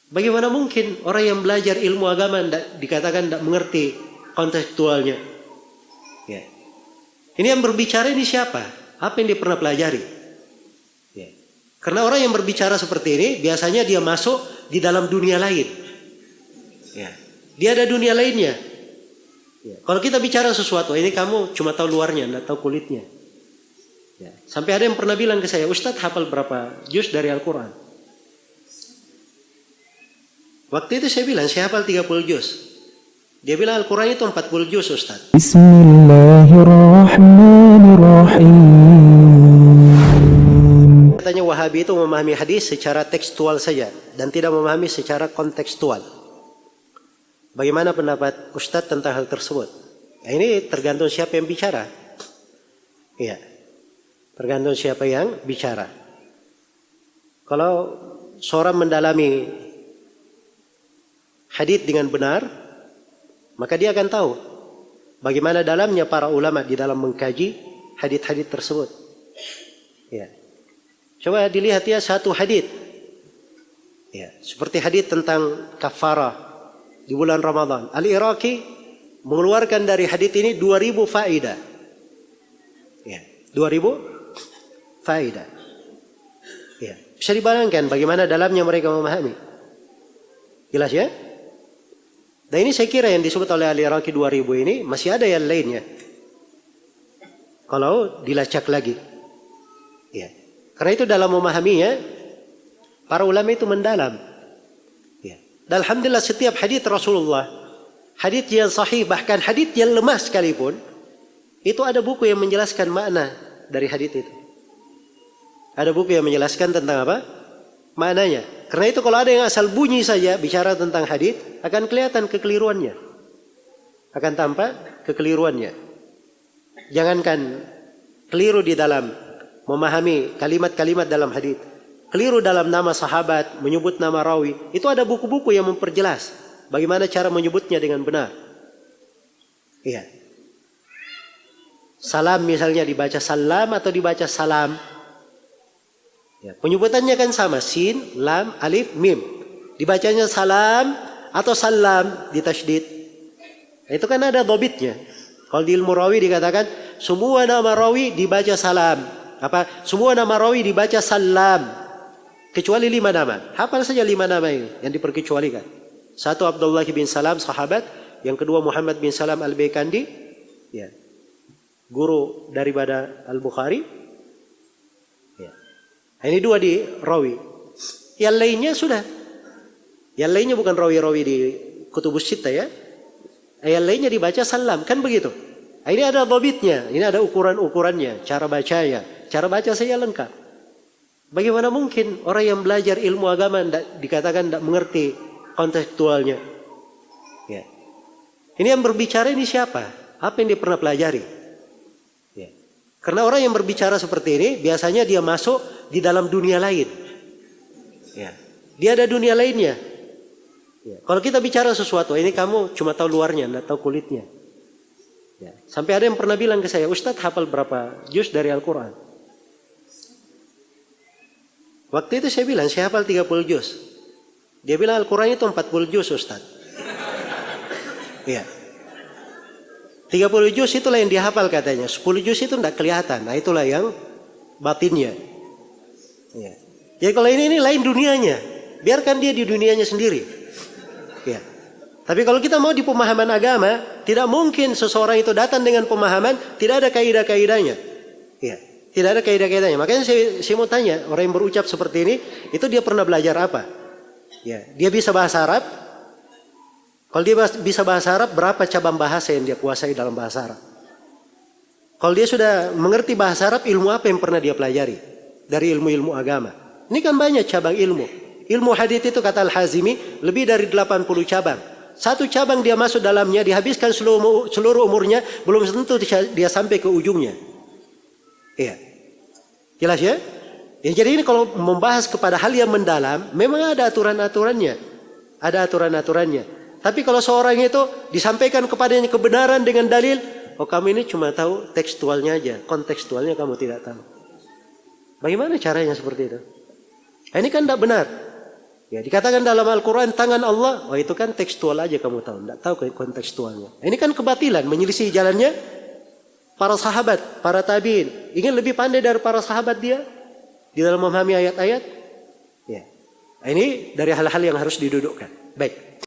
Bagaimana mungkin orang yang belajar ilmu agama dikatakan tidak mengerti kontekstualnya? Ya. Ini yang berbicara ini siapa? Apa yang dia pernah pelajari? Ya. Karena orang yang berbicara seperti ini biasanya dia masuk di dalam dunia lain. Ya. Dia ada dunia lainnya. Ya. Kalau kita bicara sesuatu, ini kamu cuma tahu luarnya, tidak tahu kulitnya. Ya. Sampai ada yang pernah bilang ke saya, Ustadz hafal berapa juz dari Al-Quran? Waktu itu saya bilang, saya hafal 30 juz. Dia bilang Al-Quran itu 40 juz, Ustadz. Bismillahirrahmanirrahim. Katanya Wahabi itu memahami hadis secara tekstual saja dan tidak memahami secara kontekstual. Bagaimana pendapat Ustadz tentang hal tersebut? Nah, ini tergantung siapa yang bicara. Iya, tergantung siapa yang bicara. Kalau seorang mendalami hadits dengan benar, maka dia akan tahu bagaimana dalamnya para ulama di dalam mengkaji hadits-hadits tersebut. Ya. Coba dilihat ya satu hadits. Ya, seperti hadits tentang kafarah di bulan Ramadan. Al-Iraqi mengeluarkan dari hadits ini 2000 faedah. Ya, 2000 faedah. Ya, bisa dibayangkan bagaimana dalamnya mereka memahami. Jelas ya? Dan ini saya kira yang disebut oleh Al-Iraqi 2000 ini masih ada yang lainnya. Kalau dilacak lagi. Ya. Karena itu dalam memahaminya, para ulama itu mendalam. Ya. Dan alhamdulillah setiap hadits Rasulullah, hadits yang sahih, bahkan hadits yang lemah sekalipun, itu ada buku yang menjelaskan makna dari hadits itu. Ada buku yang menjelaskan tentang apa? Maknanya. Karena itu kalau ada yang asal bunyi saja bicara tentang hadits, akan kelihatan kekeliruannya. Akan tampak kekeliruannya. Jangankan keliru di dalam memahami kalimat-kalimat dalam hadits, keliru dalam nama sahabat, menyebut nama rawi, itu ada buku-buku yang memperjelas bagaimana cara menyebutnya dengan benar. Iya. Salam misalnya dibaca salam atau dibaca salam. Ya, penyebutannya kan sama, sin, lam, alif, mim. Dibacanya salam atau salam ditasydid. Itu kan ada dhabitnya. Kalau di ilmu rawi dikatakan semua nama rawi dibaca salam. Semua nama rawi dibaca salam. Kecuali 5 nama. Hafal saja 5 nama ini yang diperkecualikan. Satu Abdullah bin Salam sahabat, yang kedua Muhammad bin Salam al-Baikandi, ya, guru daripada Al-Bukhari. Ini 2 di rawi. Yang lainnya sudah. Yang lainnya bukan rawi-rawi di Kutubus Sittah ya. Yang lainnya dibaca salam. Kan begitu. Ini ada dhabitnya. Ini ada ukuran-ukurannya. Cara bacanya. Cara baca saya lengkap. Bagaimana mungkin orang yang belajar ilmu agama dikatakan tidak mengerti kontekstualnya? Ya. Ini yang berbicara ini siapa? Apa yang dia pernah pelajari? Ya. Karena orang yang berbicara seperti ini biasanya dia masuk di dalam dunia lain. Ya. Dia ada dunia lainnya. Ya. Kalau kita bicara sesuatu, ini kamu cuma tahu luarnya, tidak tahu kulitnya. Ya. Sampai ada yang pernah bilang ke saya, Ustadz hafal berapa juz dari Al-Quran? Waktu itu saya bilang, saya hafal 30 juz. Dia bilang Al-Quran itu 40 juz, Ustadz. Iya. 30 juz itulah yang dihafal katanya. 10 juz itu tidak kelihatan. Nah itulah yang batinnya. Ya. Jadi kalau ini lain dunianya. Biarkan dia di dunianya sendiri. Ya. Tapi kalau kita mau di pemahaman agama, tidak mungkin seseorang itu datang dengan pemahaman tidak ada kaidah-kaidahnya. Ya. Tidak ada kaidah-kaidahnya. Makanya saya mau tanya, orang yang berucap seperti ini, itu dia pernah belajar apa? Ya. Dia bisa bahasa Arab? Kalau dia bisa bahasa Arab, berapa cabang bahasa yang dia kuasai dalam bahasa Arab? Kalau dia sudah mengerti bahasa Arab, ilmu apa yang pernah dia pelajari? Dari ilmu-ilmu agama. Ini kan banyak cabang ilmu. Ilmu hadits itu kata Al-Hazimi, lebih dari 80 cabang. Satu cabang dia masuk dalamnya, dihabiskan seluruh umurnya, belum tentu dia sampai ke ujungnya. Iya. Jelas ya? Ya, jadi ini kalau membahas kepada hal yang mendalam, memang ada aturan-aturannya. Ada aturan-aturannya. Tapi kalau seorang itu disampaikan kepadanya kebenaran dengan dalil, oh kamu ini cuma tahu tekstualnya aja, kontekstualnya kamu tidak tahu. Bagaimana caranya seperti itu? Ini kan tidak benar. Ya, dikatakan dalam Al-Quran tangan Allah, oh itu kan tekstual aja kamu tahu, tidak tahu kontekstualnya. Ini kan kebatilan, menyelisih jalannya para sahabat, para tabiin. Ingin lebih pandai dari para sahabat dia di dalam memahami ayat-ayat. Ya, ini dari hal-hal yang harus didudukkan. Baik.